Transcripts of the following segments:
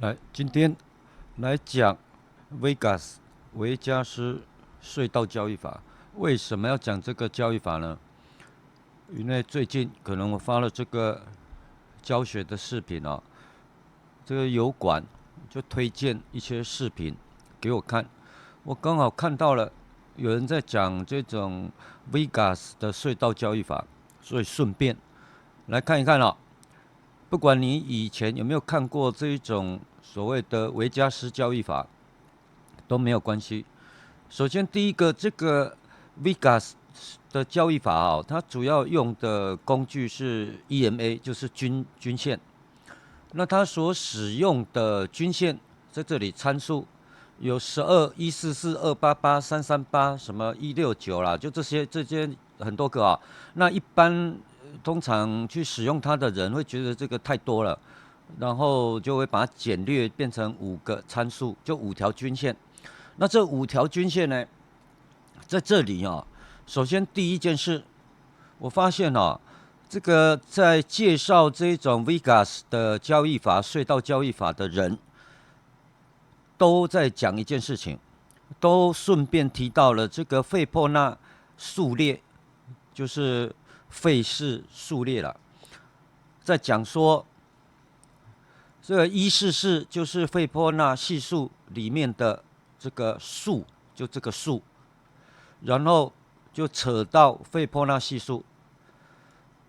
来，今天来讲 Vegas 维加斯隧道交易法。为什么要讲这个交易法呢？因为最近可能我发了这个教学的视频啊，这个油管就推荐一些视频给我看，我刚好看到了有人在讲这种 Vegas 的隧道交易法，所以顺便来看一看啊。不管你以前有没有看过这一种所谓的维加斯交易法，都没有关系。首先，第一个，这个 Vegas 的交易法啊，它主要用的工具是 EMA，就是均线。那它所使用的均线在这里参数有12、144、288、338、什么169啦，就这些很多个啊。那一般通常去使用它的人会觉得这个太多了，然后就会把它简略变成5个参数，就5条均线。那这5条均线呢，在这里啊，首先第一件事，我发现啊，这个在介绍这种 Vegas 的交易法、隧道交易法的人，都在讲一件事情，都顺便提到了这个费波那数列，就是费氏数列了，在讲说这个144就是费波那系数里面的这个数，就这个数，然后就扯到费波那系数，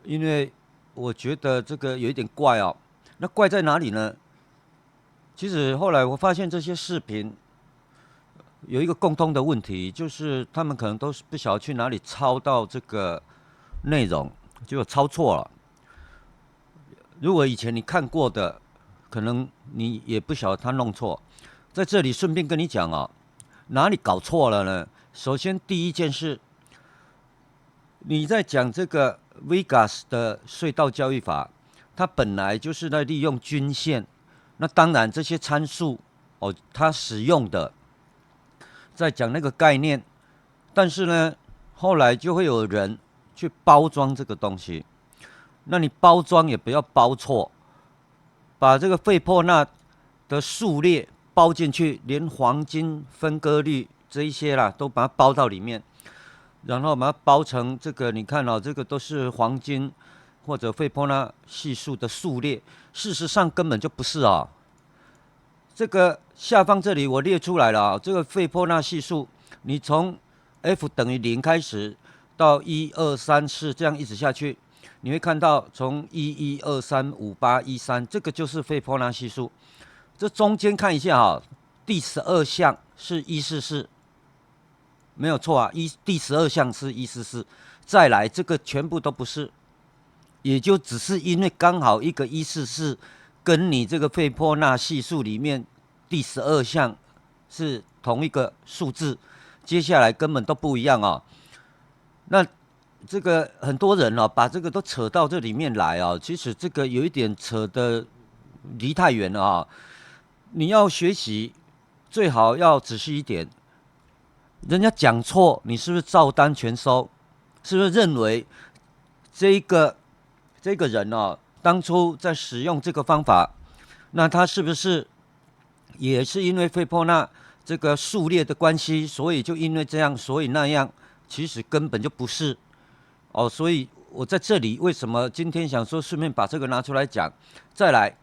因为我觉得这个有一点怪哦。那怪在哪里呢？其实后来我发现这些视频有一个共通的问题，就是他们可能都是不晓得去哪里抄到这个内容，结果抄错了。如果以前你看过的，可能你也不晓得他弄错。在这里顺便跟你讲啊，哪里搞错了呢？首先第一件事，你在讲这个 Vegas 的隧道交易法，它本来就是在利用均线。那当然这些参数哦，它使用的在讲那个概念，但是呢，后来就会有人去包装这个东西。那你包装也不要包错，把这个费波那的数列包进去，连黄金分割率这一些啦，都把它包到里面，然后把它包成这个，你看哦，这个都是黄金或者费波那系数的数列，事实上根本就不是啊。这个下方这里我列出来了啊，这个费波那系数，你从 F 等于0开始到1、2、3、4这样一直下去，你会看到从11、2、3、5、8、13，这个就是费波那系数。这中间看一下啊，第12项是144，没有错啊，第12项是144，再来这个全部都不是，也就只是因为刚好一个144跟你这个费波那系数里面第12项是同一个数字，接下来根本都不一样啊。那这个很多人哦，把这个都扯到这里面来啊，其实这个有一点扯得离太远了啊。你要学习，最好要仔细一点。人家讲错，你是不是照单全收？是不是认为这个人哦，当初在使用这个方法，那他是不是也是因为费波那这个数列的关系，所以就因为这样，所以那样？其实根本就不是哦。所以我在这里为什么今天想说顺便把这个拿出来讲？再来，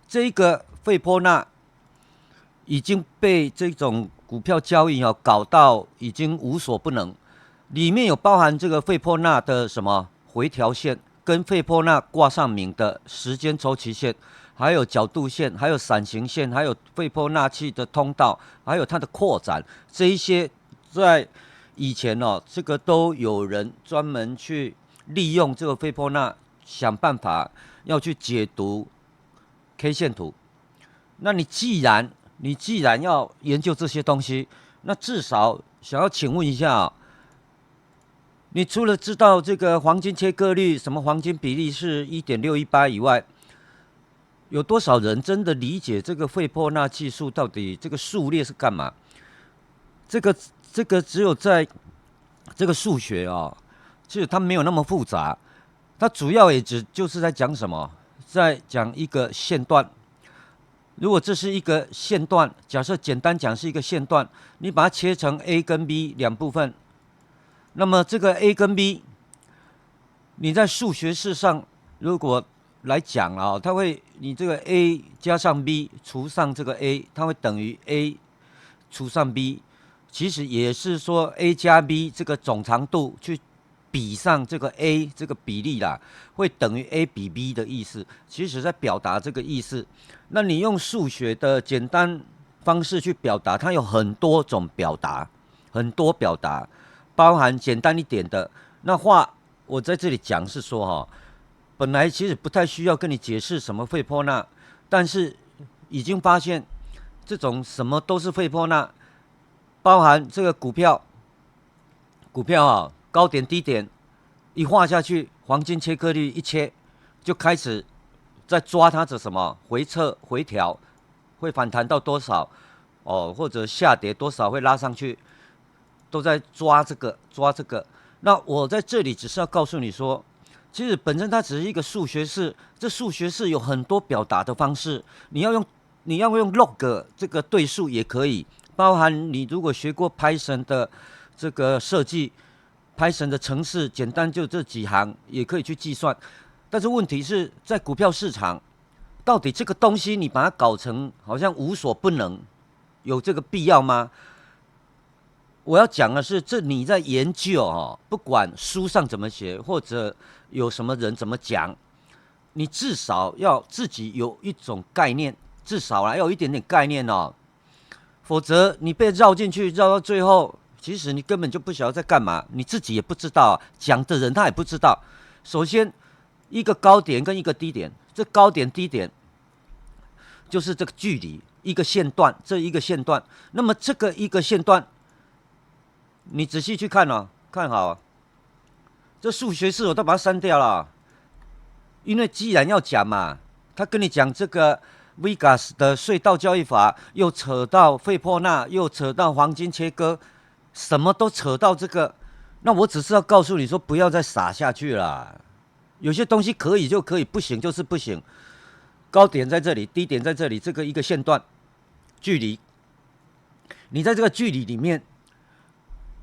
这个费波那已经被这种股票交易搞到已经无所不能，里面有包含这个费波那的什么回调线，跟费波那挂上名的时间周期线，还有角度线，还有伞形线，还有费波那契的通道，还有它的扩展，这一些在以前哦，这个都有人专门去利用这个费波那，想办法要去解读 K 线图。那你既然要研究这些东西，那至少想要请问一下啊，你除了知道这个黄金切割率、什么黄金比例是1.618以外，有多少人真的理解这个费波那技术到底这个数列是干嘛？这个这个只有在这个数学啊，其实它没有那么复杂，它主要也就是在讲什么，在讲一个线段。如果这是一个线段，假设简单讲是一个线段，你把它切成 A 跟 B 两部分，那么这个 A 跟 B，你在数学式上如果来讲啊，它会你这个 A 加上 B 除上这个 A， 它会等于 A 除上 B， 其实也是说 A 加 B 这个总长度去比上这个 A 这个比例啦，会等于 A 比 B 的意思，其实在表达这个意思。那你用数学的简单方式去表达，它有很多种表达，很多表达，包含简单一点的那话，我在这里讲是说哈，本来其实不太需要跟你解释什么费波那，但是已经发现这种什么都是费波那，包含这个股票啊，高点低点一画下去，黄金切割率一切，就开始在抓它的什么回撤回调，会反弹到多少哦，或者下跌多少会拉上去，都在抓这个。那我在这里只是要告诉你说，其实本身它只是一个数学式，这数学式有很多表达的方式，你要用 log 这个对数也可以，包含你如果学过 Python 的这个设计，Python 的程式简单就这几行也可以去计算。但是问题是在股票市场，到底这个东西你把它搞成好像无所不能，有这个必要吗？我要讲的是，这你在研究哦，不管书上怎么写，或者有什么人怎么讲，你至少要自己有一种概念，至少要有一点点概念哦，否则你被绕进去，绕到最后，其实你根本就不晓得在干嘛，你自己也不知道，讲的人他也不知道。首先，一个高点跟一个低点，这高点低点就是这个距离，一个线段，这一个线段。那么这个一个线段，你仔细去看哦，看好，这数学式我都把它删掉了，因为既然要讲嘛，他跟你讲这个 Vegas 的隧道交易法，又扯到费波那，又扯到黄金切割，什么都扯到这个。那我只是要告诉你说，不要再傻下去了。有些东西可以就可以，不行就是不行。高点在这里，低点在这里，这个一个线段距离，你在这个距离里面，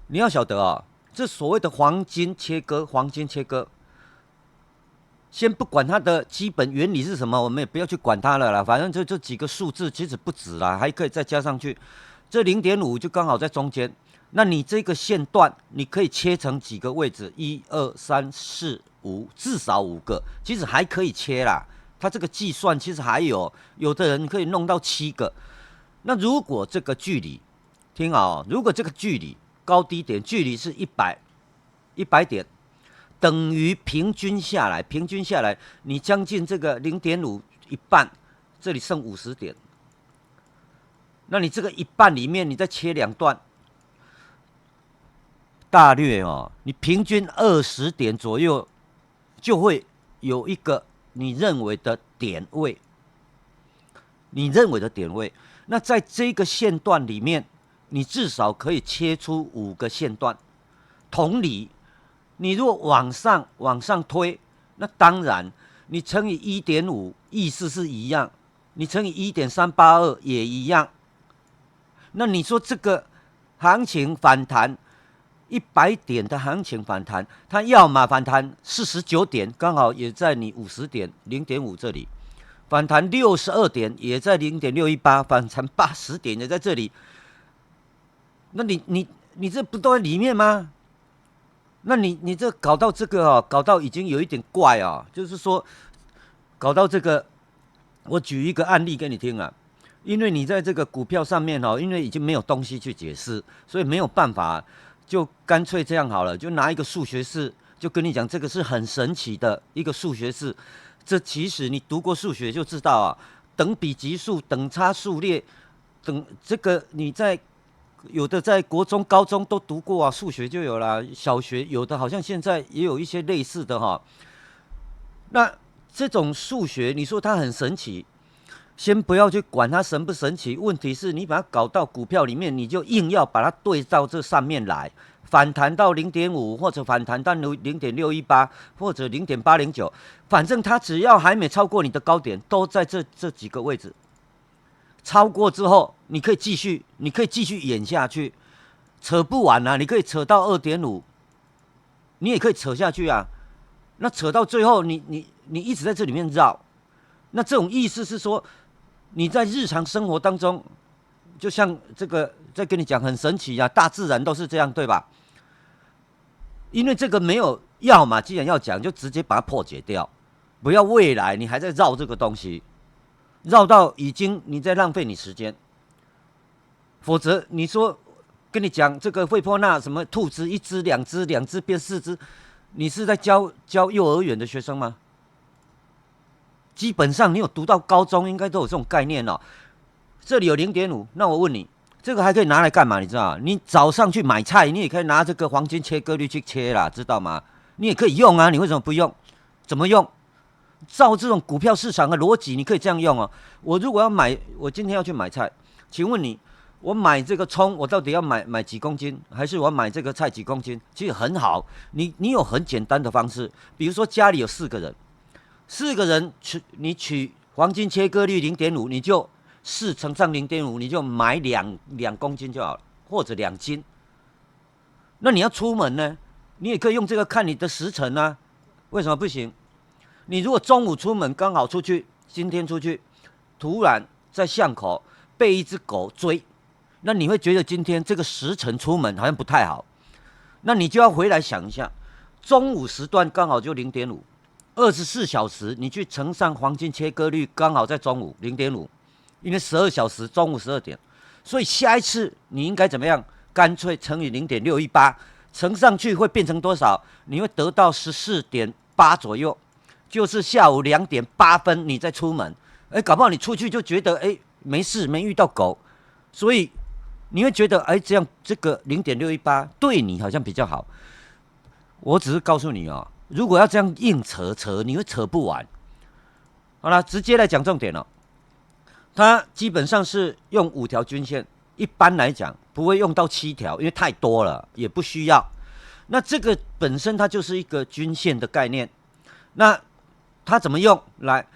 你要晓得啊，这所谓的黄金切割，先不管它的基本原理是什么，我们也不要去管它了啦。反正这几个数字其实不止啦，还可以再加上去。这0.5就刚好在中间。那你这个线段，你可以切成几个位置？1、2、3、4、5，至少5个，其实还可以切啦。它这个计算其实还有的人可以弄到7个。那如果这个距离，听好哦，如果这个距离高低点距离是100点。等于平均下来，你将近这个0.5一半，这里剩50点。那你这个一半里面，你再切2段，大略哦，你平均20点左右，就会有一个你认为的点位。那在这个线段里面，你至少可以切出5个线段。同理，你如果往上推，那当然你乘以1.5，意思是一样，你乘以1.382也一样。那你说这个行情反弹100点的行情反弹，它要么反弹49点，刚好也在你50点0.5这里；反弹62点，也在0.618；反弹80点，也在这里。那你这不都在里面吗？那你这搞到这个哦，搞到已经有一点怪哦，就是说搞到这个，我举一个案例给你听啊。因为你在这个股票上面哦，因为已经没有东西去解释，所以没有办法，就干脆这样好了，就拿一个数学式，就跟你讲这个是很神奇的一个数学式。这其实你读过数学就知道啊，等比级数、等差数列，等这个你在。有的在国中、高中都读过啊，数学就有啦。小学有的好像现在也有一些类似的哈。那这种数学，你说它很神奇，先不要去管它神不神奇，问题是你把它搞到股票里面，你就硬要把它对到这上面来，反弹到0.5，或者反弹到0.618，或者0.809，反正它只要还没超过你的高点，都在这几个位置。超过之后，你可以继续演下去，扯不完啊，你可以扯到2.5，你也可以扯下去啊。那扯到最后，你一直在这里面绕，那这种意思是说，你在日常生活当中，就像这个在跟你讲很神奇啊，大自然都是这样，对吧？因为这个没有要嘛，既然要讲，就直接把它破解掉，不要未来你还在绕这个东西，绕到已经你在浪费你时间。否则你说跟你讲这个惠波那什么兔子1只2只2只变4只，你是在教幼儿园的学生吗？基本上你有读到高中，应该都有这种概念哦。这里有0.5，那我问你，这个还可以拿来干嘛？你知道吗？你早上去买菜，你也可以拿这个黄金切割率去切啦，知道吗？你也可以用啊，你为什么不用？怎么用？照这种股票市场的逻辑，你可以这样用哦。我如果要买，我今天要去买菜，请问你，我买这个葱，我到底要买几公斤，还是我要买这个菜几公斤？其实很好，你有很简单的方式，比如说家里有4个人，4个人你取黄金切割率0.5，你就4乘上0.5，你就买2公斤就好了，或者2斤。那你要出门呢，你也可以用这个看你的时辰啊，为什么不行？你如果中午出门，刚好出去，今天出去，突然在巷口被一只狗追，那你会觉得今天这个时辰出门好像不太好，那你就要回来想一下，中午时段刚好就0.5，24小时你去乘上黄金切割率，刚好在中午0.5，因为12小时，中午12点，所以下一次你应该怎么样？干脆乘以0.618，乘上去会变成多少？你会得到14.8左右。就是下午2点8分你再出门，搞不好你出去就觉得没事，没遇到狗，所以你会觉得这样这个0.618对你好像比较好。我只是告诉你哦，如果要这样硬扯，你会扯不完。好了，直接来讲重点了。它基本上是用5条均线，一般来讲不会用到7条，因为太多了，也不需要。那这个本身它就是一个均线的概念，那它怎么用？来，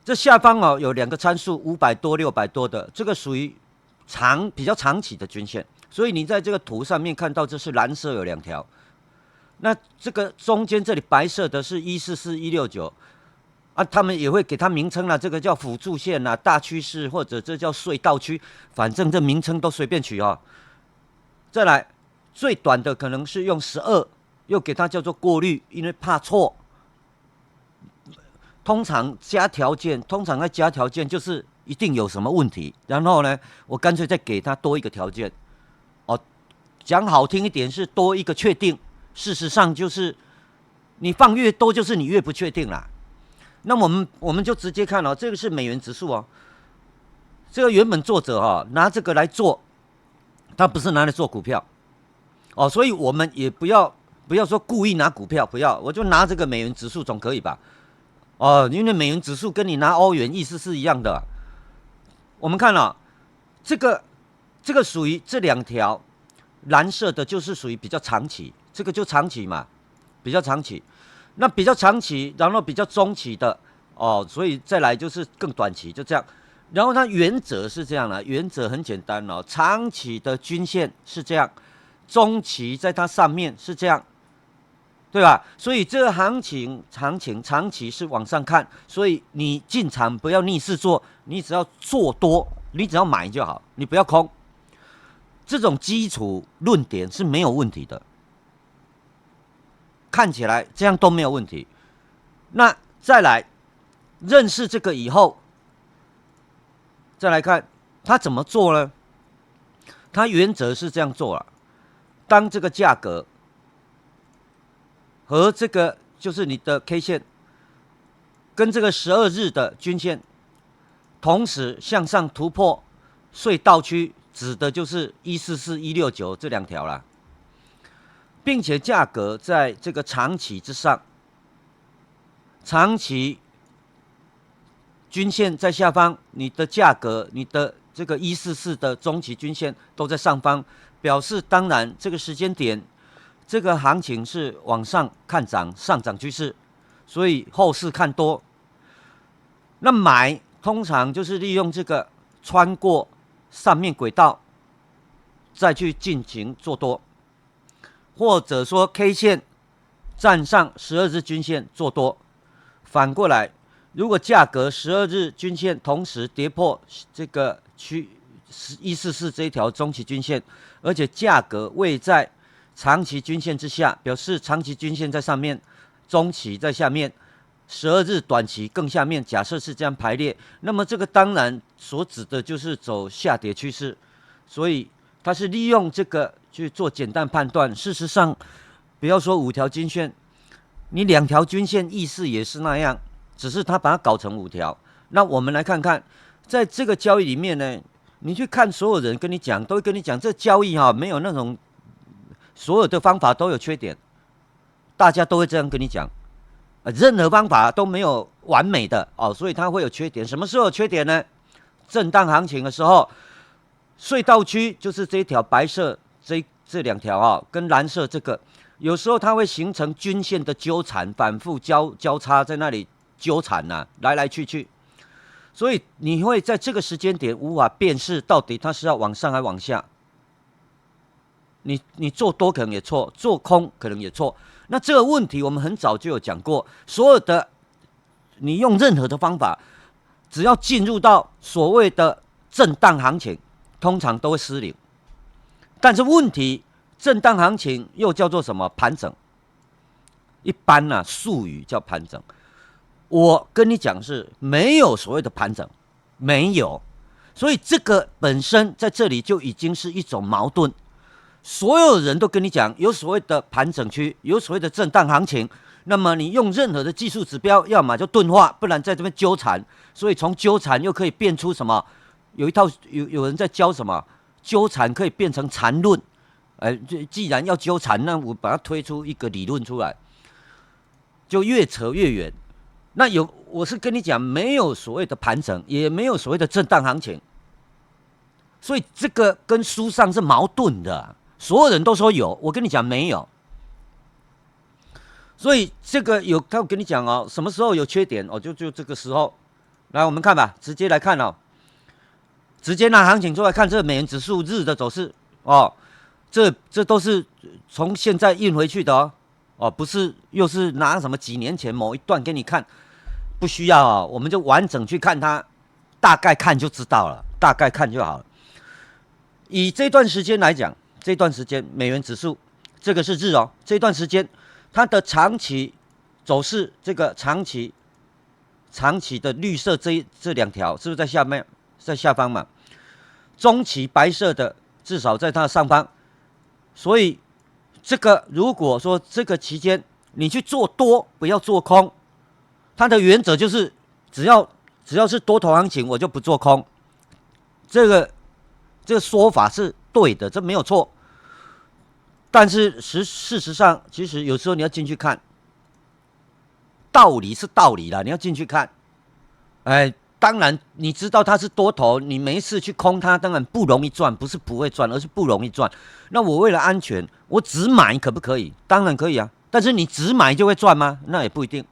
这下方有2个参数，500多、600多的，这个属于比较长期的均线，所以你在这个图上面看到，这是蓝色有2条，那这个中间这里白色的是144、169啊，他们也会给它名称啦，这个叫辅助线啦、大趋势或者这叫隧道区，反正这名称都随便取哦。再来，最短的可能是用12，又给它叫做过滤，因为怕错。通常加条件，就是一定有什么问题，然后呢，我干脆再给他多一个条件，讲好听一点是多一个确定，事实上就是你放越多，就是你越不确定啦。那我们就直接看这个是美元指数哦，这个原本作者拿这个来做，他不是拿来做股票所以我们也不要说故意拿股票，不要，我就拿这个美元指数总可以吧？因为美元指数跟你拿欧元意思是一样的。我们看这个属于这2条，蓝色的就是属于比较长期，这个就长期嘛，比较长期。那比较长期，然后比较中期的所以再来就是更短期，就这样。然后它原则是这样的，原则很简单长期的均线是这样，中期在它上面是这样。对吧？所以这个行情长期是往上看，所以你进场不要逆势做，你只要做多，你只要买就好，你不要空。这种基础论点是没有问题的，看起来这样都没有问题。那再来认识这个以后，再来看它怎么做呢？它原则是这样做了，当这个价格和这个就是你的 K 线跟这个12日的均线同时向上突破隧道区，指的就是144、169这2条啦，并且价格在这个长期之上，长期均线在下方，你的价格，你的这个144的中期均线都在上方，表示当然这个时间点。这个行情是往上看涨，上涨趋势，所以后市看多。那买通常就是利用这个穿过上面轨道，再去进行做多，或者说 K 线站上12日均线做多。反过来，如果价格12日均线同时跌破这个144这一条中期均线，而且价格位在长期均线之下，表示长期均线在上面，中期在下面，12日短期更下面。假设是这样排列，那么这个当然所指的就是走下跌趋势，所以它是利用这个去做简单判断。事实上，不要说5条均线，你2条均线意思也是那样，只是它把它搞成5条。那我们来看看，在这个交易里面呢，你去看所有人跟你讲，都会跟你讲，这交易没有那种所有的方法都有缺点，大家都会这样跟你讲。任何方法都没有完美的所以它会有缺点。什么时候有缺点呢？震荡行情的时候，隧道区就是这一条白色这2条跟蓝色这个，有时候它会形成均线的纠缠，反复交叉在那里纠缠来来去去，所以你会在这个时间点无法辨识到底它是要往上还往下。你做多可能也错，做空可能也错。那这个问题我们很早就有讲过，所有的你用任何的方法，只要进入到所谓的震荡行情，通常都会失灵。但是问题，震荡行情又叫做什么？盘整。一般术语叫盘整。我跟你讲是没有所谓的盘整，没有。所以这个本身在这里就已经是一种矛盾。所有人都跟你讲有所谓的盘整区，有所谓的震荡行情，那么你用任何的技术指标，要么就钝化，不然在这边纠缠。所以从纠缠又可以变出什么？有一套有人在教什么？纠缠可以变成缠论。既然要纠缠，那我把它推出一个理论出来，就越扯越远。那我是跟你讲，没有所谓的盘整，也没有所谓的震荡行情，所以这个跟书上是矛盾的。所有人都说有，我跟你讲没有。所以这个他跟你讲什么时候有缺点就这个时候。来，我们看吧，直接来看直接拿行情出来看这个美元指数日的走势这都是从现在印回去的不是又是拿什么几年前某一段给你看，不需要我们就完整去看它，大概看就知道了，大概看就好了。以这段时间来讲，这段时间美元指数这个是日这段时间它的长期走势，这个长期的绿色这2条是不是在下面，在下方嘛？中期白色的至少在它的上方。所以这个如果说这个期间你去做多，不要做空，它的原则就是只要是多头行情，我就不做空。这个说法是对的，这没有错。但是事实上，其实有时候你要进去看，道理是道理啦，你要进去看。当然你知道它是多头，你没事去空它，当然不容易赚，不是不会赚，而是不容易赚。那我为了安全，我只买可不可以？当然可以啊。但是你只买就会赚吗？那也不一定，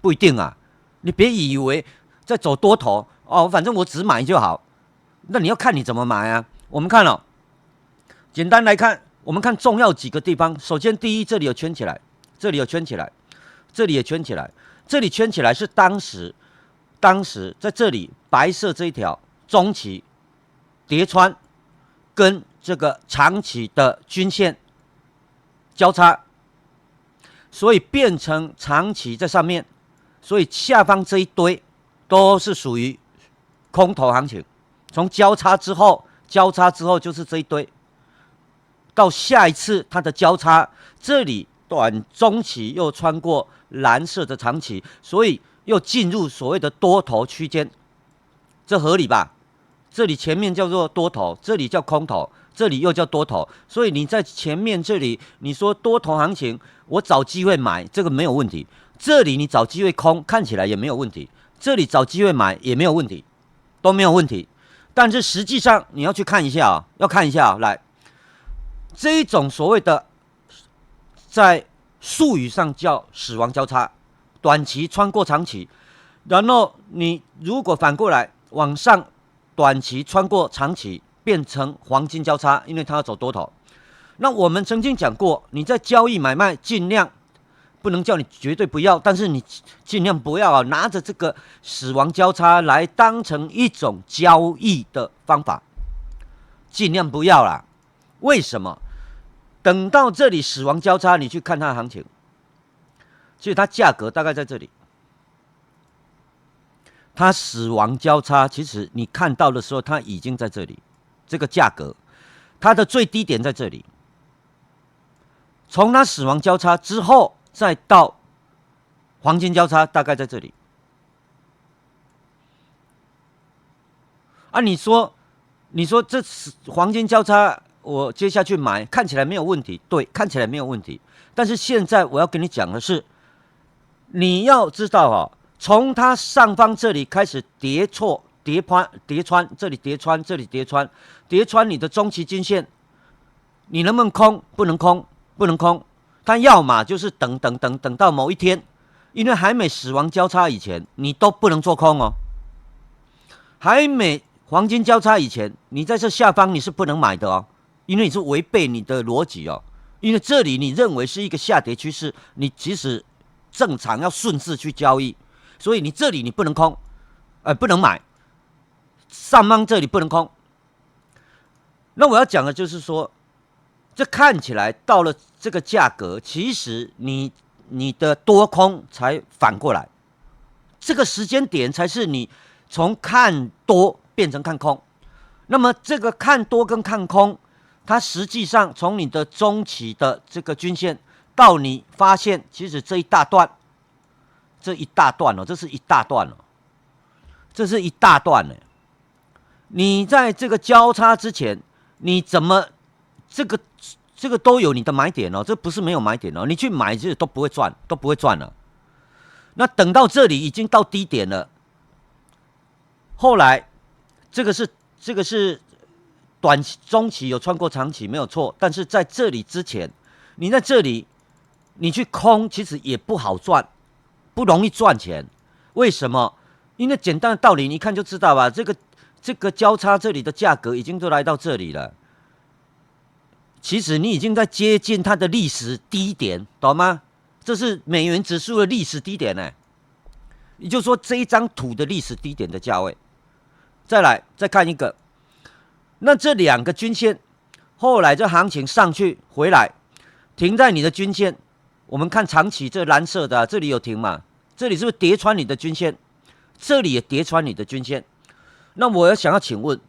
不一定啊。你别以为在走多头反正我只买就好，那你要看你怎么买啊。我们看简单来看，我们看重要几个地方。首先，第一，这里有圈起来，这里有圈起来，这里也圈起来，这里圈起来是当时在这里白色这一条中期跌穿，跟这个长期的均线交叉，所以变成长期在上面，所以下方这一堆都是属于空头行情。从交叉之后就是这一堆。到下一次它的交叉，这里短中期又穿过蓝色的长期，所以又进入所谓的多头区间，这合理吧？这里前面叫做多头，这里叫空头，这里又叫多头，所以你在前面这里你说多头行情，我找机会买，这个没有问题。这里你找机会空，看起来也没有问题。这里找机会买也没有问题，都没有问题。但是实际上你要去看一下要看一下来。这一种所谓的在术语上叫死亡交叉，短期穿过长期，然后你如果反过来往上短期穿过长期，变成黄金交叉，因为它要走多头。那我们曾经讲过，你在交易买卖尽量不能叫你绝对不要，但是你尽量不要拿着这个死亡交叉来当成一种交易的方法，尽量不要啦。为什么？等到这里死亡交叉，你去看它的行情，其实它价格大概在这里。它死亡交叉，其实你看到的时候，它已经在这里。这个价格，它的最低点在这里。从它死亡交叉之后，再到黄金交叉，大概在这里。你说这黄金交叉，我接下去买，看起来没有问题，对，看起来没有问题。但是现在我要跟你讲的是，你要知道从它上方这里开始跌穿，这里跌穿，这里跌穿，跌穿你的中期均线，你能不能空？不能空，不能空。它要么就是等到某一天，因为还没死亡交叉以前，你都不能做空哦。还没黄金交叉以前，你在这下方你是不能买的哦，因为你是违背你的逻辑哦。因为这里你认为是一个下跌趋势，你其实正常要顺势去交易，所以你这里你不能空，不能买，上方这里不能空。那我要讲的就是说，这看起来到了这个价格，其实你的多空才反过来，这个时间点才是你从看多变成看空。那么这个看多跟看空，它实际上从你的中期的这个均线到你发现，其实这一大段这是一大段你在这个交叉之前，你怎么这个都有你的买点哦，这不是没有买点哦，你去买这都不会赚了。那等到这里已经到低点了，后来这个是短期、中期有穿过长期没有错，但是在这里之前，你在这里你去空，其实也不好赚，不容易赚钱。为什么？因为简单的道理，你一看就知道吧。这个交叉这里的价格已经都来到这里了，其实你已经在接近它的历史低点，懂吗？这是美元指数的历史低点呢，也就是说这一张图的历史低点的价位。再看一个，那这两个均线，后来这行情上去回来，停在你的均线。我们看长期，这蓝色的这里有停嘛？这里是不是跌穿你的均线？这里也跌穿你的均线。那我想要请问，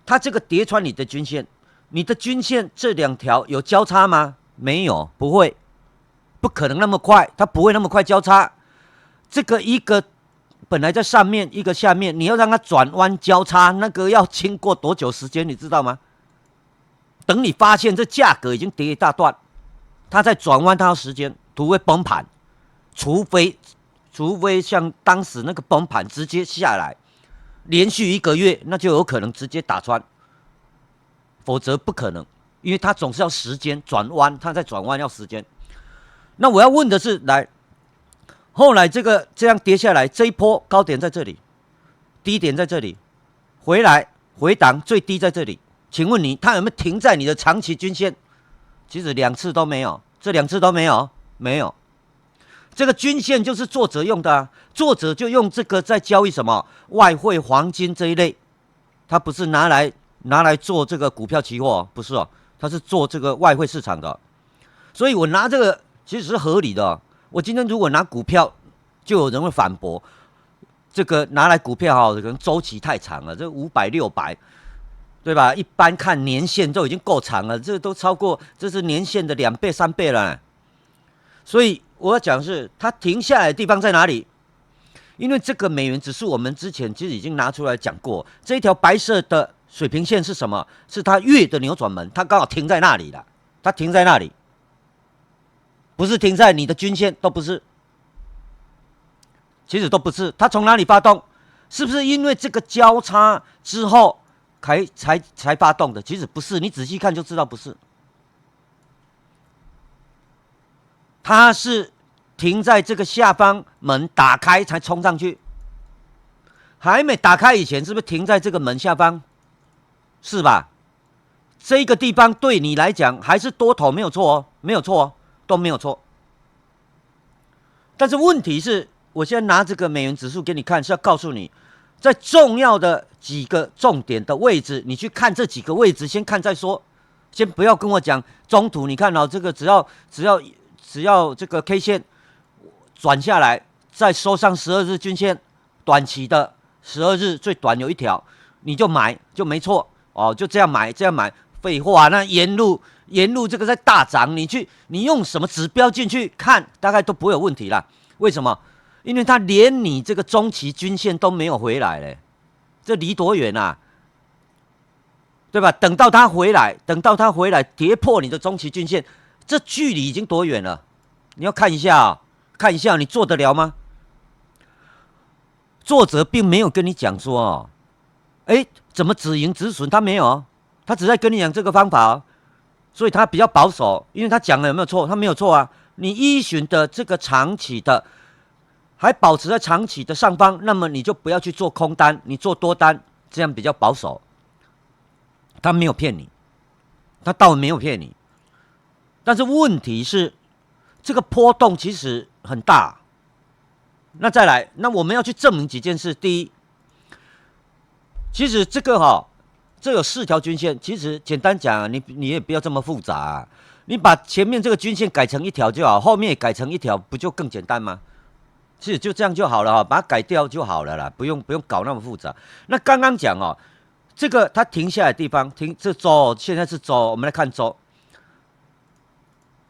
它这个跌穿你的均线，你的均线这两条有交叉吗？没有，不会，不可能那么快，它不会那么快交叉。这个一个本来在上面，一个下面，你要让它转弯交叉，那个要经过多久时间，你知道吗？等你发现这价格已经跌一大段，它在转弯，它要时间，图会崩盘，除非像当时那个崩盘直接下来，连续1个月，那就有可能直接打穿，否则不可能，因为它总是要时间转弯，它在转弯要时间。那我要问的是，后来这样跌下来，这一波高点在这里，低点在这里，回来回档最低在这里，请问你它有没有停在你的长期均线？其实2次都没有，这2次都没有，没有。这个均线就是作者用的啊，作者就用这个在交易什么外汇、黄金这一类，他不是拿来做这个股票期货，不是哦，他是做这个外汇市场的，所以我拿这个其实是合理的。我今天如果拿股票，就有人会反驳，这个拿来股票可能周期太长了，这500、600，对吧？一般看年限都已经够长了，这都超过，这是年限的2倍、3倍了。所以我要讲的是，它停下来的地方在哪里？因为这个美元指数，我们之前其实已经拿出来讲过，这一条白色的水平线是什么？是它月的扭转门，它刚好停在那里了。它停在那里，不是停在你的均线，都不是，其实都不是。它从哪里发动？是不是因为这个交叉之后才发动的？其实不是，你仔细看就知道不是。它是停在这个下方门打开才冲上去，还没打开以前，是不是停在这个门下方？是吧？这个地方对你来讲还是多头，没有错哦，没有错哦，都没有错。但是问题是，我现在拿这个美元指数给你看，是要告诉你，在重要的几个重点的位置，你去看这几个位置，先看再说。先不要跟我讲中途，你看哦，这个只要这个 K 线转下来，再收上12日均线，短期的12日最短有一条，你就买就没错哦，就这样买这样买。废话，那沿路这个在大涨，你用什么指标进去看，大概都不会有问题啦。为什么？因为它连你这个中期均线都没有回来嘞，这离多远啊？对吧？等到它回来跌破你的中期均线，这距离已经多远了？你要看一下啊，看一下你做得了吗？作者并没有跟你讲说哦，怎么止盈止损，他没有，他只在跟你讲这个方法哦，所以他比较保守，因为他讲了有没有错？他没有错啊。你依循的这个长期的还保持在长期的上方，那么你就不要去做空单，你做多单，这样比较保守。他没有骗你，他倒没有骗你，但是问题是这个波动其实很大。那再来，那我们要去证明几件事。第一，其实这个这有4条均线，其实简单讲啊，你也不要这么复杂啊，你把前面这个均线改成1条就好，后面也改成1条，不就更简单吗？其实就这样就好了把它改掉就好了啦，不用搞那么复杂。那刚刚讲这个它停下来的地方，这周现在是周，我们来看周。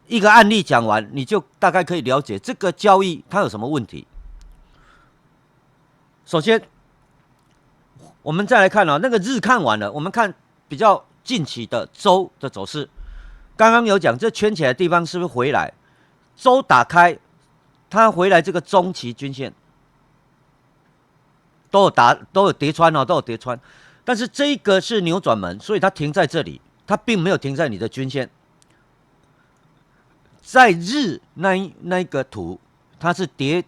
一个案例讲完，你就大概可以了解这个交易它有什么问题。首先，我们再来看那个日看完了，我们看比较近期的周的走势。刚刚有讲，这圈起来的地方是不是回来？周打开，它回来这个中期均线都有跌穿都有跌穿。但是这个是扭转门，所以它停在这里，它并没有停在你的均线。在日那个图，它是跌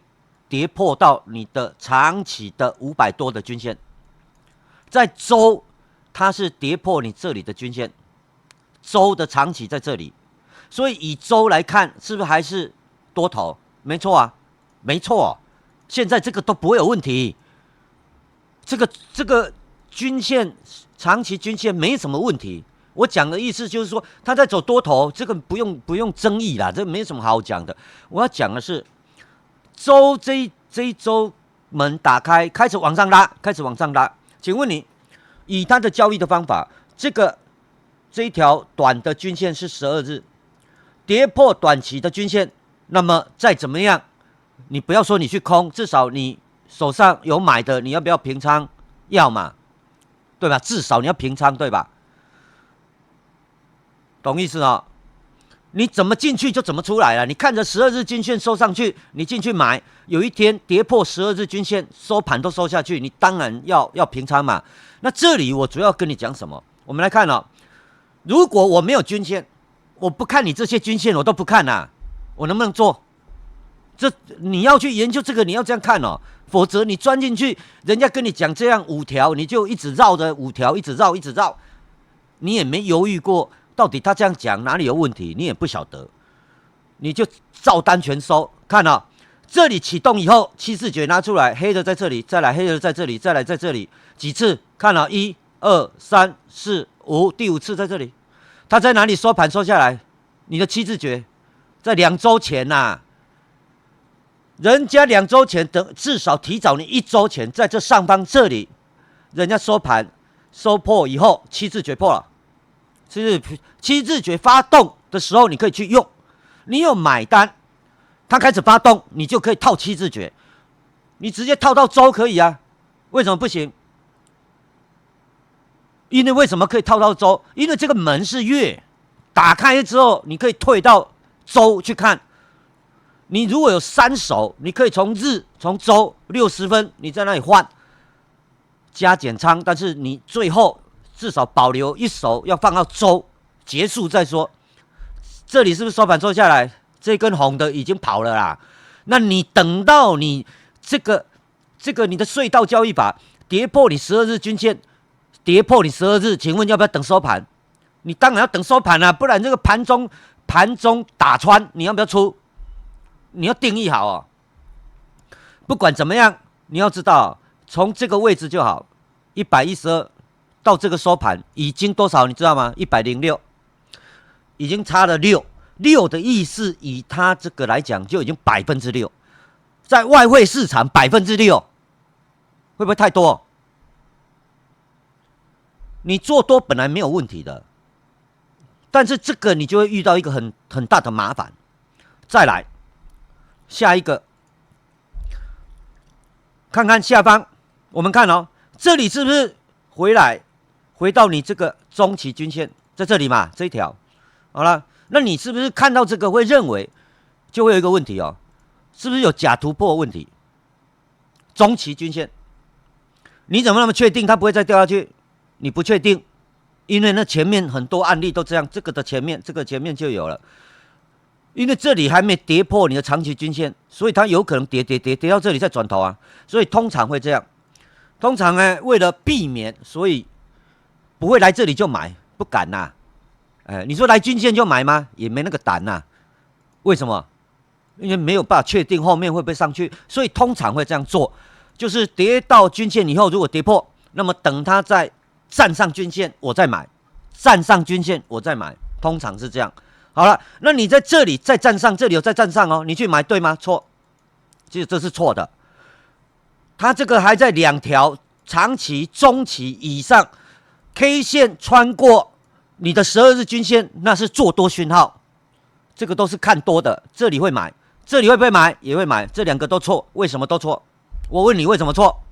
破到你的长期的500多的均线。在周，它是跌破你这里的均线，周的长期在这里，所以以周来看，是不是还是多头？没错啊，没错，现在这个都不会有问题。这个均线长期均线没什么问题。我讲的意思就是说，他在走多头，这个不用争议啦，这没什么好讲的。我要讲的是，周这一周门打开，开始往上拉。请问你，以他的交易的方法，这一条短的均线是12日，跌破短期的均线，那么再怎么样，你不要说你去空，至少你手上有买的，你要不要平仓？要嘛，对吧？至少你要平仓，对吧？懂意思你怎么进去就怎么出来了。你看着12日均线收上去，你进去买，有一天跌破12日均线，收盘都收下去，你当然要平仓嘛。那这里我主要跟你讲什么？我们来看如果我没有均线，我不看你这些均线，我都不看我能不能做？这你要去研究这个，你要这样看否则你钻进去，人家跟你讲这样5条，你就一直绕着5条，一直绕，你也没犹豫过，到底他这样讲哪里有问题，你也不晓得，你就照单全收。看这里启动以后，七字诀拿出来，黑的在这里，再来黑的在这里，再来在这里，几次？看1、2、3、4、5，第5次在这里。他在哪里收盘收下来？你的七字诀在2周前人家2周前至少提早你1周前，在这上方这里，人家收盘收破以后，七字诀破了。七字诀发动的时候，你可以去用。你有买单，它开始发动，你就可以套七字诀。你直接套到周可以啊？为什么不行？因为为什么可以套到周？因为这个门是月，打开之后，你可以退到周去看。你如果有3手，你可以从周60分，你在那里换加减仓，但是你最后至少保留1手，要放到周结束再说。这里是不是收盘收下来？这根红的已经跑了啦。那你等到你这个这个你的隧道交易法跌破你12日均线，跌破你12日，请问要不要等收盘？你当然要等收盘啊，不然这个盘中打穿，你要不要出？你要定义好哦。不管怎么样，你要知道，从这个位置就好，112到这个收盘已经多少？你知道吗？106，已经差了6的意思，以它这个来讲，就已经6%，在外汇市场6%，会不会太多？你做多本来没有问题的，但是这个你就会遇到一个很大的麻烦。再来，下一个，看看下方，我们看哦，这里是不是回到你这个中期均线，在这里嘛，这一条，好了，那你是不是看到这个会认为，就会有一个问题哦，是不是有假突破问题？中期均线，你怎么那么确定它不会再掉下去？你不确定，因为那前面很多案例都这样，这个前面就有了，因为这里还没跌破你的长期均线，所以它有可能跌到这里再转头啊，所以通常会这样。通常呢，为了避免，所以不会来这里就买，不敢呐。你说来均线就买吗？也没那个胆呐。为什么？因为没有办法确定后面会不会上去，所以通常会这样做，就是跌到均线以后，如果跌破，那么等它再站上均线，我再买；站上均线，我再买，通常是这样。好了，那你在这里再站上，这里有再站上哦，你去买对吗？错，其实这是错的。它这个还在2条长期、中期以上 K 线穿过你的12日均线，那是做多讯号，这个都是看多的。这里会买，这里会不会买？也会买，这2个都错。为什么都错？我问你为什么错？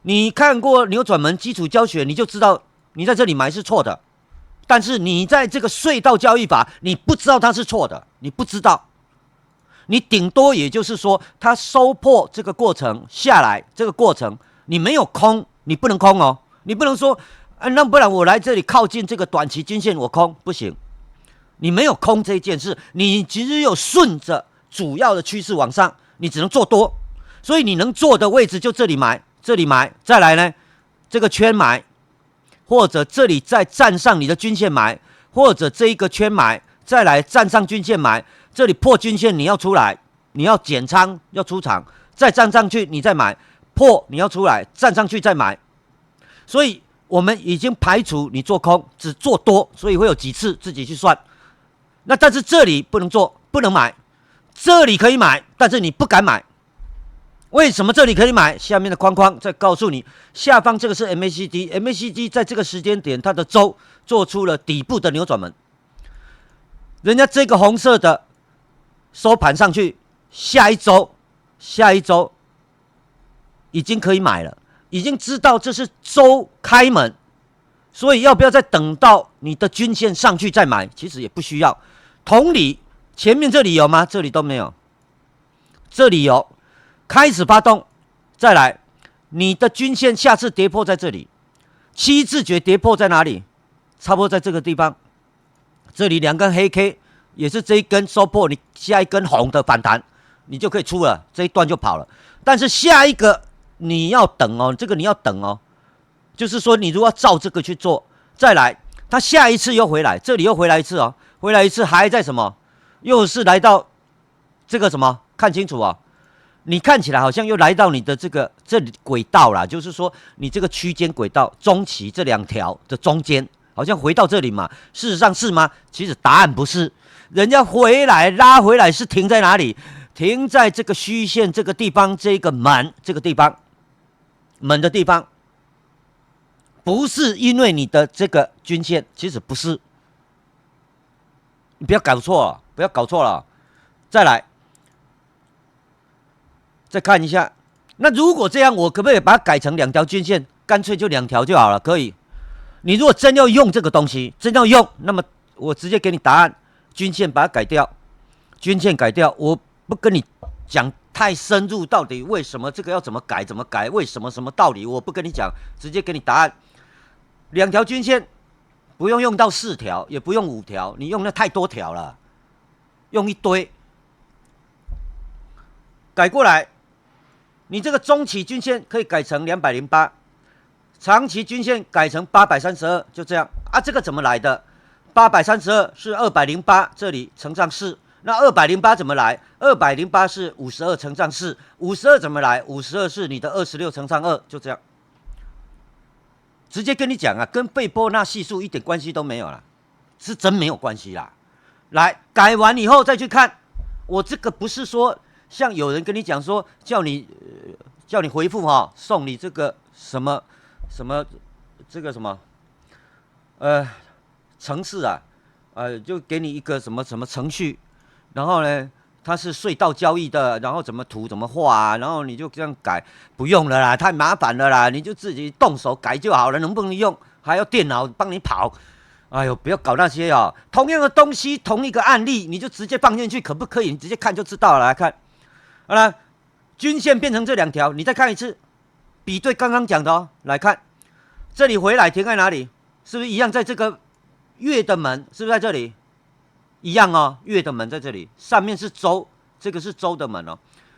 你看过扭转门基础教学，你就知道你在这里买是错的。但是你在这个隧道交易法，你不知道它是错的，你不知道，你顶多也就是说，它收破这个过程下来，这个过程你没有空，你不能空哦，你不能说，那不然我来这里靠近这个短期均线我空不行，你没有空这件事，你只有顺着主要的趋势往上，你只能做多，所以你能做的位置就这里买，这里买，再来呢，这个圈买。或者这里再站上你的均线买，或者这一个圈买，再来站上均线买，这里破均线你要出来，你要减仓要出场，再站上去你再买，破你要出来，站上去再买。所以我们已经排除你做空，只做多，所以会有几次自己去算。那但是这里不能做，不能买，这里可以买，但是你不敢买。为什么这里可以买？下面的框框再告诉你，下方这个是 MACD 在这个时间点，它的周做出了底部的扭转门。人家这个红色的收盘上去，下一周已经可以买了，已经知道这是周开门，所以要不要再等到你的均线上去再买？其实也不需要。同理，前面这里有吗？这里都没有，这里有。开始发动，再来，你的均线下次跌破在这里，7字诀跌破在哪里？差不多在这个地方，这里2根黑 K 也是这一根收破，你下一根红的反弹，你就可以出了，这一段就跑了。但是下一个你要等哦，这个你要等哦，就是说你如果要照这个去做，再来，它下一次又回来，这里又回来一次哦，回来一次还在什么？又是来到这个什么？看清楚哦。你看起来好像又来到你的这里轨道啦，就是说你这个区间轨道中期这2条的中间，好像回到这里嘛？事实上是吗？其实答案不是，人家拉回来是停在哪里？停在这个虚线这个地方，这个门这个地方，门的地方，不是因为你的这个均线，其实不是，你不要搞错了，不要搞错了，再来。再看一下，那如果这样，我可不可以把它改成2条均线？干脆就2条就好了，可以。你如果真要用这个东西，真要用，那么我直接给你答案，均线把它改掉，均线改掉，我不跟你讲太深入，到底为什么这个要怎么改，为什么什么道理，我不跟你讲，直接给你答案。2条均线不用到4条，也不用5条，你用那太多条了，用一堆，改过来。你这个中期均线可以改成208，长期均线改成832，就这样啊。这个怎么来的？832是208，这里乘上4。那208怎么来？208是52乘上4，52怎么来？52是你的26乘上2，就这样。直接跟你讲啊，跟贝波纳系数一点关系都没有了，是真没有关系啦。来，改完以后再去看，我这个不是说像有人跟你讲说叫你回复哈，送你这个什么这个什么程式啊，就给你一个什么程序，然后呢，它是隧道交易的，然后怎么涂怎么画啊，然后你就这样改，不用了啦，太麻烦了啦，你就自己动手改就好了，能不能用还要电脑帮你跑。哎呦，不要搞那些哦！同样的东西，同一个案例，你就直接放进去，可不可以？你直接看就知道了。来看，好了，均线变成这2条，你再看一次，比对刚刚讲的哦。来看，这里回来停在哪里？是不是一样？在这个月的门，是不是在这里？一样哦，月的门在这里，上面是周，这个是周的门哦。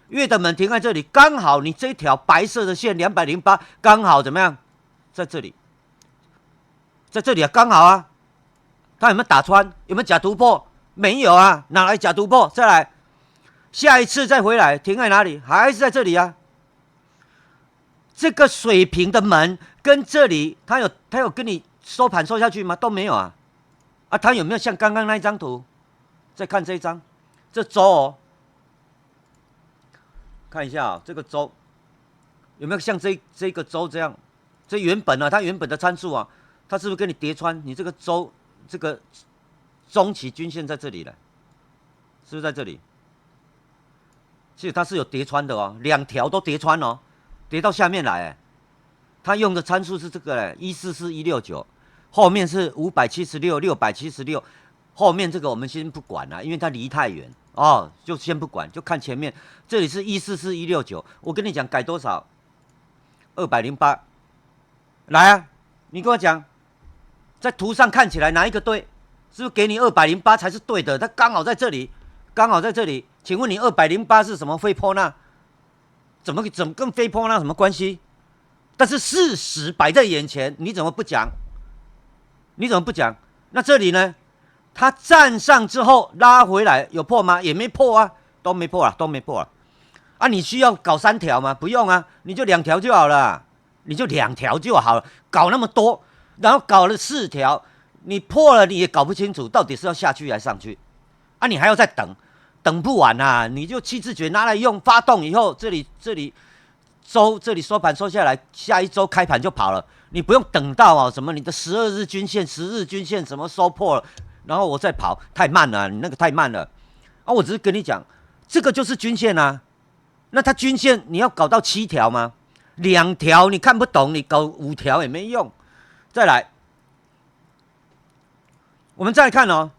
月的门停在这里，刚好你这条白色的线208，刚好怎么样？在这里，在这里啊，刚好啊。它有没有打穿？有没有假突破？没有啊，哪来假突破？再来，下一次再回来，停在哪里？还是在这里啊。这个水平的门跟这里，它有跟你收盘收下去吗？都没有啊。啊，它有没有像刚刚那一张图？再看这一张，这周哦，看一下啊、这个周有没有像这个周这样？这原本啊，它原本的参数啊，它是不是跟你叠穿？你这个周。这个中期均线在这里了，是不是在这里？其实它是有叠穿的哦，2条都叠穿哦，叠到下面来哎。它用的参数是这个嘞，144169，后面是576、676，后面这个我们先不管了，因为它离太远哦，就先不管，就看前面。这里是144169，我跟你讲改多少？208。来啊，你跟我讲。在图上看起来哪一个对？是不是给你208才是对的？它刚好在这里，刚好在这里。请问你208是什么斐波那？怎么跟斐波那什么关系？但是事实摆在眼前，你怎么不讲？你怎么不讲？那这里呢？它站上之后拉回来有破吗？也没破啊，都没破啊，都没破啊。啊，你需要搞3条吗？不用啊，你就2条就好了，你就2条就好了，搞那么多。然后搞了4条，你破了你也搞不清楚到底是要下去还是上去，啊，你还要再等，等不完啊！你就七字诀拿来用，发动以后，这里周这里收盘收下来，下一周开盘就跑了，你不用等到啊什么你的12日均线、10日均线什么收破了，然后我再跑，太慢了，你那个太慢了啊！我只是跟你讲，这个就是均线啊，那它均线你要搞到7条吗？2条你看不懂，你搞5条也没用。再来，我们再来看哦，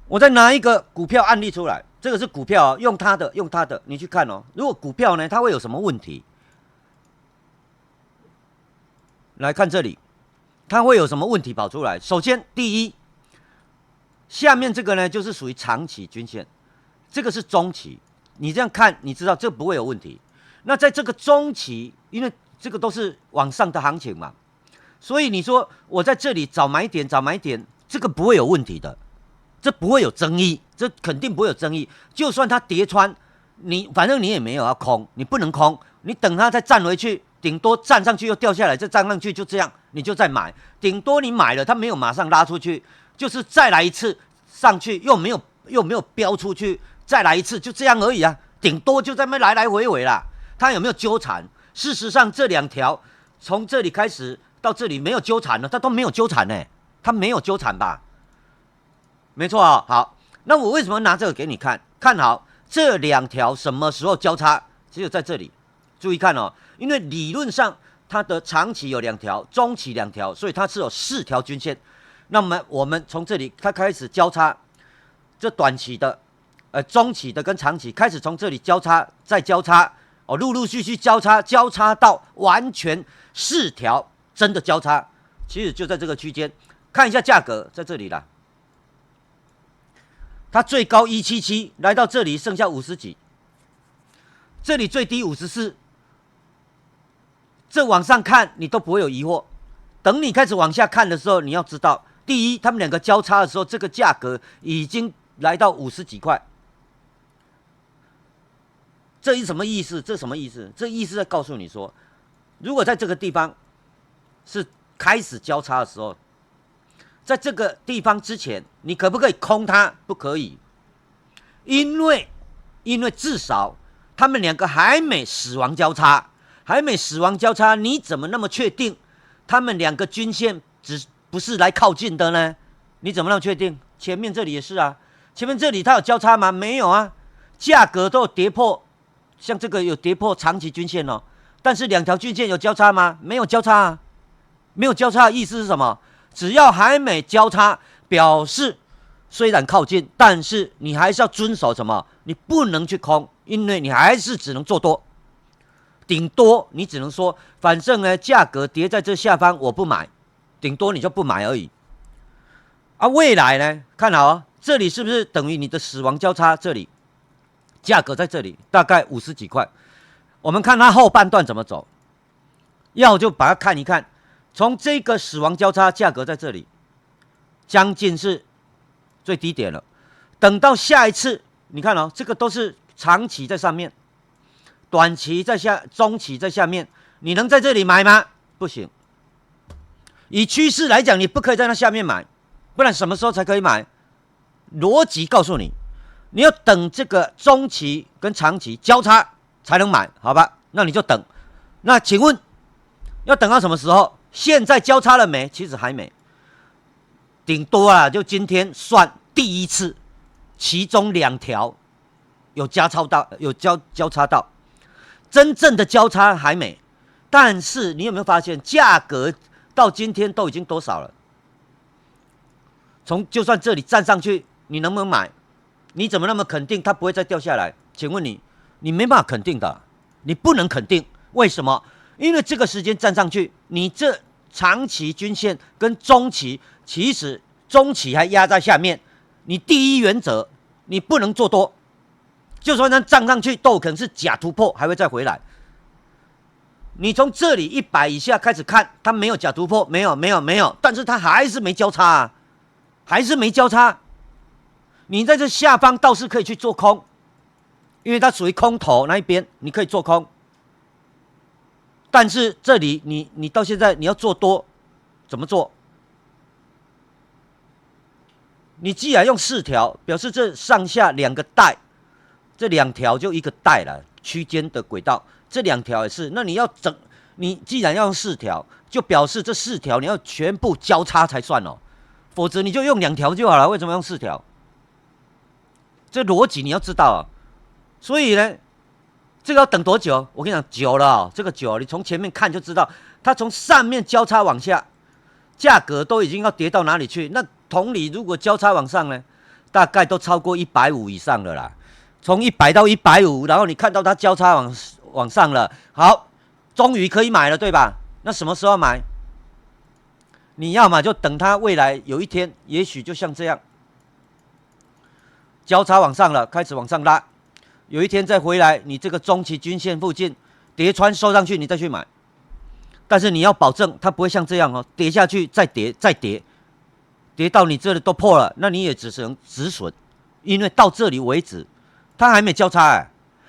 我再拿一个股票案例出来，这个是股票哦，用它的，你去看哦。如果股票呢，它会有什么问题？来看这里，它会有什么问题跑出来？首先，第一，下面这个呢就是属于长期均线，这个是中期，你这样看，你知道这不会有问题。那在这个中期，因为这个都是往上的行情嘛。所以你说我在这里找买点，这个不会有问题的，这不会有争议，这肯定不会有争议。就算它跌穿，反正你也没有要空，你不能空，你等它再站回去，顶多站上去又掉下来，再站上去就这样，你就再买。顶多你买了，它没有马上拉出去，就是再来一次上去，又没有飙出去，再来一次，就这样而已啊。顶多就在那来来回回啦。它有没有纠缠？事实上这2条从这里开始。到这里没有纠缠了，他都没有纠缠呢，他没有纠缠吧？没错啊、哦。好，那我为什么拿这个给你看？看好这2条什么时候交叉？只有在这里，注意看哦，因为理论上它的长期有2条，中期2条，所以它是有4条均线。那么我们从这里它开始交叉，这短期的、中期的跟长期开始从这里交叉，再交叉哦，陆陆续续交叉到完全4条。真的交叉，其实就在这个区间，看一下价格在这里啦。它最高177，来到这里剩下50几，这里最低54，这往上看你都不会有疑惑。等你开始往下看的时候，你要知道，第一，他们两个交叉的时候，这个价格已经来到50几块。这是什么意思？这什么意思？这意思在告诉你说，如果在这个地方是开始交叉的时候，在这个地方之前，你可不可以空它？不可以，因为至少他们两个还没死亡交叉，你怎么那么确定他们两个均线不是来靠近的呢？你怎么那么确定？前面这里也是啊，前面这里它有交叉吗？没有啊，价格都有跌破。像这个有跌破长期均线哦，但是两条均线有交叉吗？没有交叉啊，没有交叉的意思是什么？只要还没交叉，表示虽然靠近，但是你还是要遵守什么？你不能去空，因为你还是只能做多，顶多你只能说，反正呢价格跌在这下方，我不买，顶多你就不买而已。啊，未来呢？看好哦，这里是不是等于你的死亡交叉？这里。价格在这里大概50几块，我们看它后半段怎么走，要就把它看一看。从这个死亡交叉价格在这里，将近是最低点了。等到下一次，你看哦，这个都是长期在上面，短期在下，中期在下面，你能在这里买吗？不行。以趋势来讲，你不可以在那下面买，不然什么时候才可以买？逻辑告诉你。你要等这个中期跟长期交叉才能买，好吧？那你就等。那请问要等到什么时候？现在交叉了没？其实还没，顶多啊，就今天算第一次，其中2条有交叉到，真正的交叉还没。但是你有没有发现，价格到今天都已经多少了？就算这里站上去，你能不能买？你怎么那么肯定它不会再掉下来？请问你没办法肯定的，你不能肯定。为什么？因为这个时间站上去，你这长期均线跟中期，其实中期还压在下面。你第一原则，你不能做多，就算它站上去，都可能是假突破，还会再回来。你从这里100以下开始看，它没有假突破，没有，但是它还是没交叉啊，还是没交叉。你在这下方倒是可以去做空，因为它属于空头那一边，你可以做空。但是这里你到现在你要做多，怎么做？你既然用4条，表示这上下2个带，这2条就一个带了，区间的轨道，这2条也是。那你既然要用4条，就表示这4条你要全部交叉才算哦，否则你就用2条就好了。为什么用4条？这逻辑你要知道啊，所以呢，这个要等多久？我跟你讲，久了哦，这个久，你从前面看就知道，它从上面交叉往下，价格都已经要跌到哪里去？那同理，如果交叉往上呢，大概都超过150以上了啦。从100到150，然后你看到它交叉往上了，好，终于可以买了，对吧？那什么时候买？你要嘛就等它未来有一天，也许就像这样。交叉往上了，开始往上拉，有一天再回来，你这个中期均线附近跌穿收上去，你再去买。但是你要保证它不会像这样哦，跌下去再跌，跌到你这里都破了，那你也只能止损，因为到这里为止，它还没交叉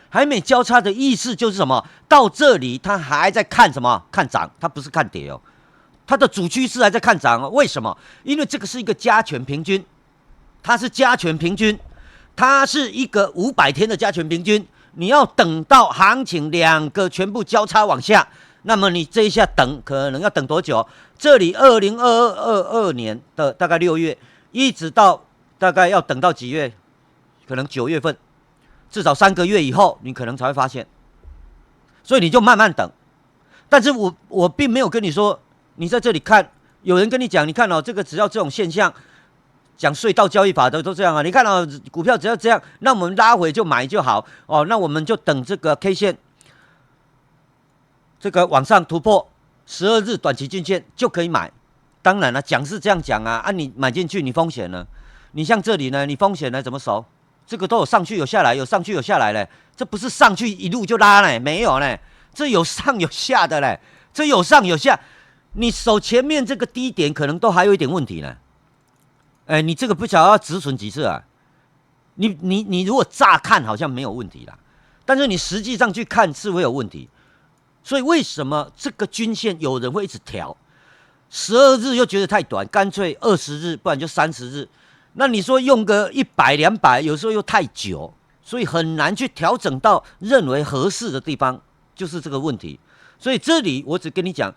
还没交叉的意思就是什么？到这里它还在看什么？看涨，它不是看跌哦，它的主趋势还在看涨哦。为什么？因为这个是一个加权平均，它是加权平均。它是一个500天的加权平均，你要等到行情2个全部交叉往下，那么你这一下等可能要等多久？这里2022年的大概6月，一直到大概要等到几月？可能9月份，至少3个月以后，你可能才会发现。所以你就慢慢等。但是我并没有跟你说，你在这里看，有人跟你讲，你看哦，这个只要这种现象。讲隧道交易法的都这样啊，你看到股票只要这样，那我们拉回就买就好哦，那我们就等这个 K 线这个往上突破12日短期均线就可以买。当然了，讲是这样讲啊，你买进去你风险呢？你像这里呢，你风险呢怎么守？这个都有上去有下来，有上去有下来嘞，这不是上去一路就拉嘞，没有嘞，这有上有下的嘞，这有上有下，你手前面这个低点可能都还有一点问题呢。你这个不晓得要止损几次啊？你如果乍看好像没有问题啦，但是你实际上去看是会有问题。所以为什么这个均线有人会一直调？12日又觉得太短，干脆20日，不然就30日。那你说用个100、200，有时候又太久，所以很难去调整到认为合适的地方，就是这个问题。所以这里我只跟你讲，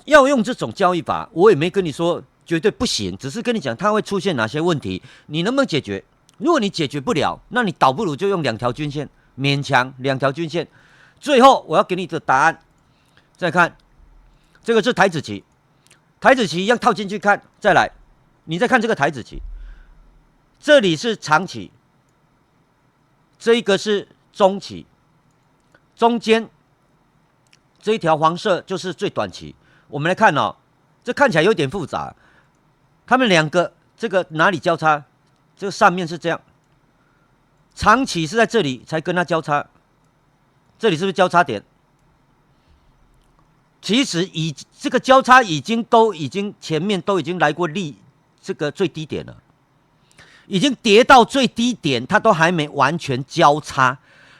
要用这种交易法，我也没跟你说绝对不行，只是跟你讲它会出现哪些问题，你能不能解决？如果你解决不了，那你倒不如就用2条均线，勉强2条均线。最后我要给你的答案，再看这个是台指期，台指期一样套进去看，再来，你再看这个台指期。这里是长期，这一个是中期，中间这一条黄色就是最短期。我们来看哦，这看起来有点复杂，他们两个这个哪里交叉？这个上面是这样，长期是在这里才跟它交叉，这里是不是交叉点？其实这个交叉已经前面都已经来过这个最低点了。已经跌到最低点，它都还没完全交叉。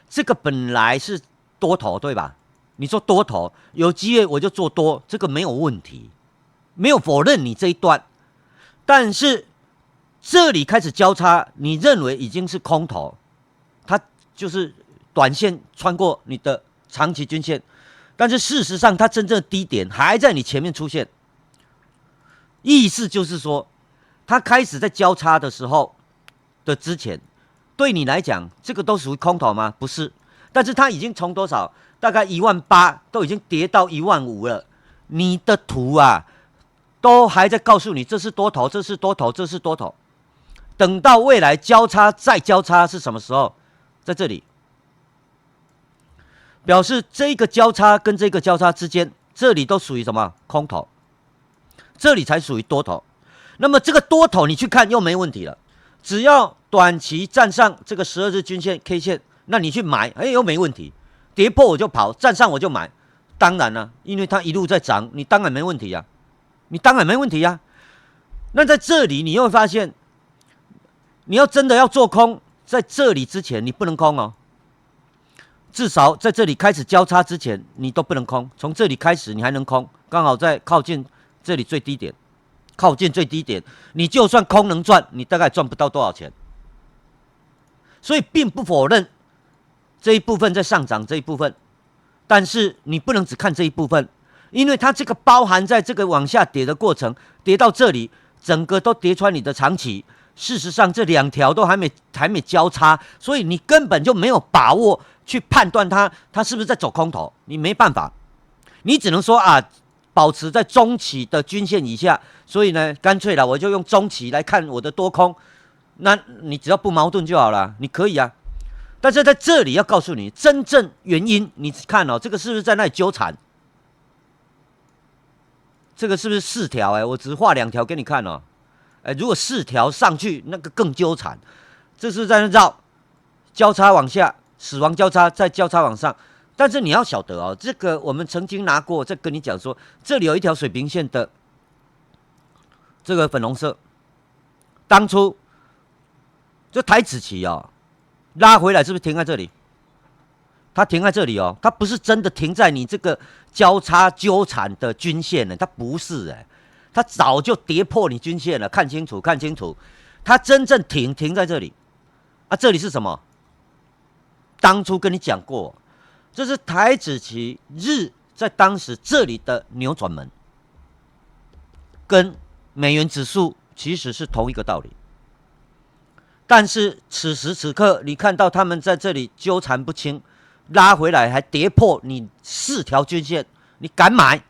这个本来是多头，对吧？你说多头有机会我就做多，这个没有问题，没有否认你这一段。但是这里开始交叉，你认为已经是空头，它就是短线穿过你的长期均线，但是事实上它真正的低点还在你前面出现。意思就是说，它开始在交叉的时候的之前，对你来讲，这个都属于空头吗？不是，但是它已经从多少，大概18000都已经跌到15000了。你的图啊，都还在告诉你这是多头，这是多头，这是多头。等到未来交叉再交叉是什么时候？在这里，表示这个交叉跟这个交叉之间，这里都属于什么？空头，这里才属于多头。那么这个多头你去看又没问题了。只要短期站上这个12日均线 K 线，那你去买，又没问题。跌破我就跑，站上我就买。当然了，因为它一路在涨，你当然没问题呀，你当然没问题呀。那在这里你又会发现，你要真的要做空，在这里之前你不能空哦。至少在这里开始交叉之前，你都不能空。从这里开始你还能空，刚好在靠近这里最低点。靠近最低点，你就算空能赚，你大概赚不到多少钱。所以并不否认这一部分在上涨这一部分，但是你不能只看这一部分，因为它这个包含在这个往下跌的过程，跌到这里，整个都跌穿你的长期。事实上，这2条都还没交叉，所以你根本就没有把握去判断它是不是在走空头，你没办法，你只能说啊，保持在中期的均线以下。所以呢，干脆了，我就用中期来看我的多空。那你只要不矛盾就好了，你可以啊。但是在这里要告诉你真正原因，你看哦，这个是不是在那里纠缠？这个是不是4条？我只画2条给你看哦。如果4条上去，那个更纠缠。这是在那绕，交叉往下，死亡交叉，再交叉往上。但是你要晓得哦，这个我们曾经拿过，再跟你讲说，这里有一条水平线的。这个粉红色，当初这台指期哦，拉回来是不是停在这里？它停在这里哦，它不是真的停在你这个交叉纠缠的均线呢，它不是它早就跌破你均线了，看清楚，看清楚，它真正停在这里啊，这里是什么？当初跟你讲过，这是台指期日在当时这里的扭转门，跟美元指数其实是同一个道理，但是此时此刻，你看到他们在这里纠缠不清，拉回来还跌破你4条均线，你敢买？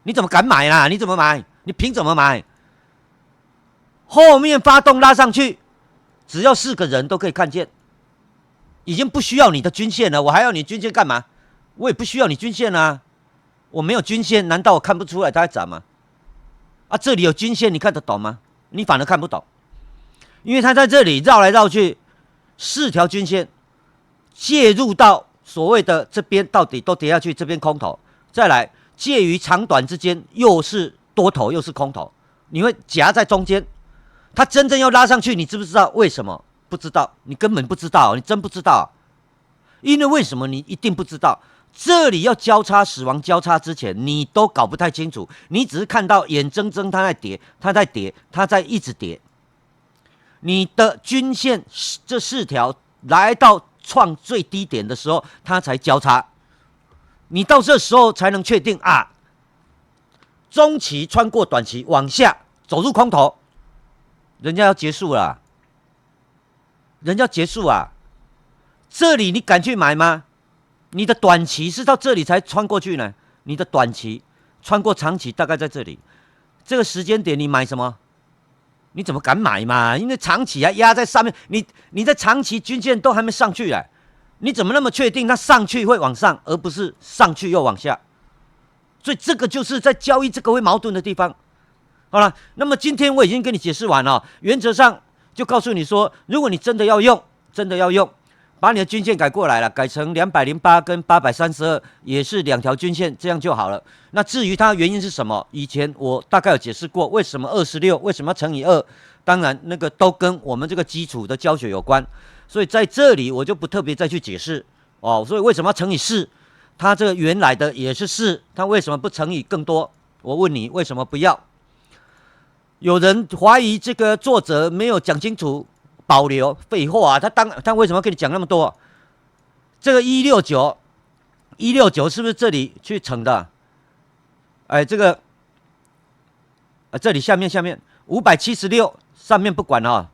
你怎么敢买啦？你怎么买？你凭什么买？后面发动拉上去，只要4个人都可以看见，已经不需要你的均线了。我还要你均线干嘛？我也不需要你均线啊，我没有均线，难道我看不出来它在涨吗？啊，这里有均线，你看得懂吗？你反而看不懂，因为它在这里绕来绕去， 4条均线介入到所谓的这边到底都跌下去，这边空头，再来介于长短之间又是多头又是空头，你会夹在中间。它真正要拉上去，你知不知道为什么？不知道，你根本不知道，你真不知道。因为为什么你一定不知道？这里要交叉死亡交叉之前，你都搞不太清楚，你只是看到眼睁睁它在跌，它在跌，它在一直跌。你的均线这4条来到创最低点的时候，它才交叉。你到这时候才能确定啊，中期穿过短期往下走入空头，人家要结束了，人家结束啊。这里你敢去买吗？你的短期是到这里才穿过去呢，你的短期穿过长期大概在这里，这个时间点你买什么？你怎么敢买嘛？因为长期还压在上面，你在长期均线都还没上去啊，你怎么那么确定它上去会往上，而不是上去又往下？所以这个就是在交易这个会矛盾的地方。好了，那么今天我已经跟你解释完了，原则上就告诉你说，如果你真的要用，把你的均线改过来了，改成208跟832，也是2条均线，这样就好了。那至于它原因是什么，以前我大概有解释过，为什么26，为什么要乘以2，当然那个都跟我们这个基础的教学有关，所以在这里我就不特别再去解释哦。所以为什么要乘以4？它这个原来的也是4，它为什么不乘以更多？我问你，为什么不要？有人怀疑这个作者没有讲清楚。保留废话啊！他为什么要跟你讲那么多？这个169是不是这里去乘的？哎，这个这里下面576上面不管啊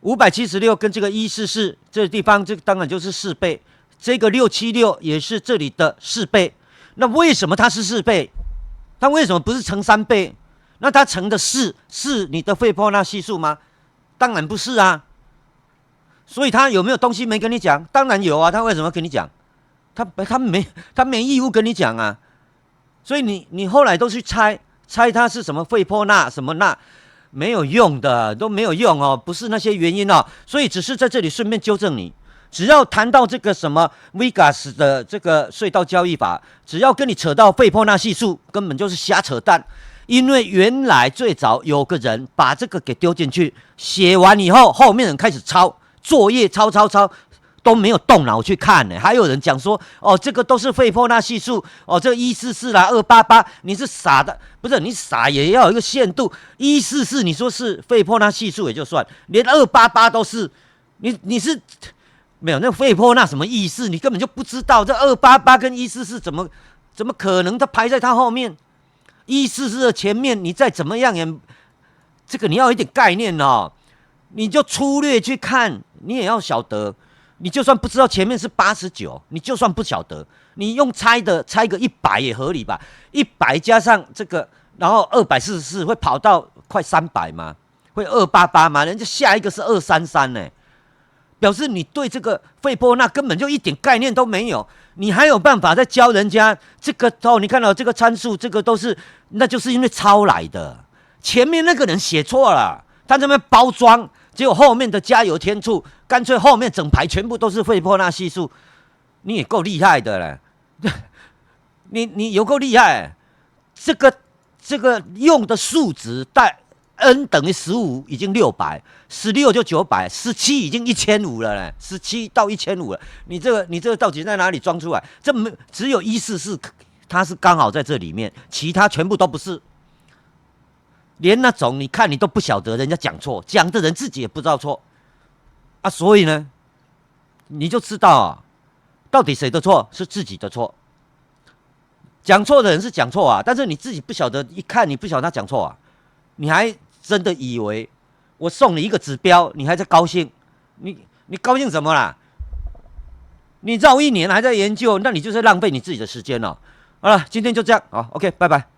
，576跟这个144这个地方，这个当然就是4倍。这个676也是这里的4倍。那为什么它是4倍？它为什么不是乘3倍？那它乘的是你的斐波那系数吗？当然不是啊。所以他有没有东西没跟你讲？当然有啊，他为什么跟你讲？他没义务跟你讲啊。所以你后来都去猜他是什么斐波那什么那，没有用的，都没有用哦，不是那些原因哦。所以只是在这里顺便纠正你，只要谈到这个什么 Vegas 的这个隧道交易法，只要跟你扯到斐波那系数，根本就是瞎扯淡。因为原来最早有个人把这个给丢进去，写完以后，后面人开始抄。作业抄都没有动脑去看呢，还有人讲说哦，这个都是斐波那系数哦，这个144啦288，你是傻的，不是你傻也要有一个限度。144你说是斐波那系数也就算，连288都是，你是没有那个斐波那什么意思？你根本就不知道这288跟144怎么可能它排在它后面，144的前面你再怎么样也，这个你要有一点概念哦。你就粗略去看，你也要晓得。你就算不知道前面是89，你就算不晓得，你用猜个100也合理吧？100加上这个，然后244会跑到快300吗？会288吗？人家下一个是233呢，表示你对这个斐波那根本就一点概念都没有。你还有办法再教人家这个哦？你看到这个参数，这个都是，那就是因为抄来的。前面那个人写错了，他这边包装。结果后面的加油添醋，干脆后面整排全部都是斐波那系数，你也够厉害的了，你有够厉害。这个用的数值带 n 等于15已经600，16就900，17已经1500了嘞，17到1500了。你这个到底在哪里装出来？这只有144，它是刚好在这里面，其他全部都不是。连那种你看你都不晓得人家讲错，讲的人自己也不知道错啊，所以呢，你就知道啊，到底谁的错是自己的错。讲错的人是讲错啊，但是你自己不晓得，一看你不晓得他讲错啊，你还真的以为我送你一个指标，你还在高兴？你高兴什么啦？你绕1年还在研究，那你就是浪费你自己的时间了。好了，今天就这样，好 ，OK， 拜拜。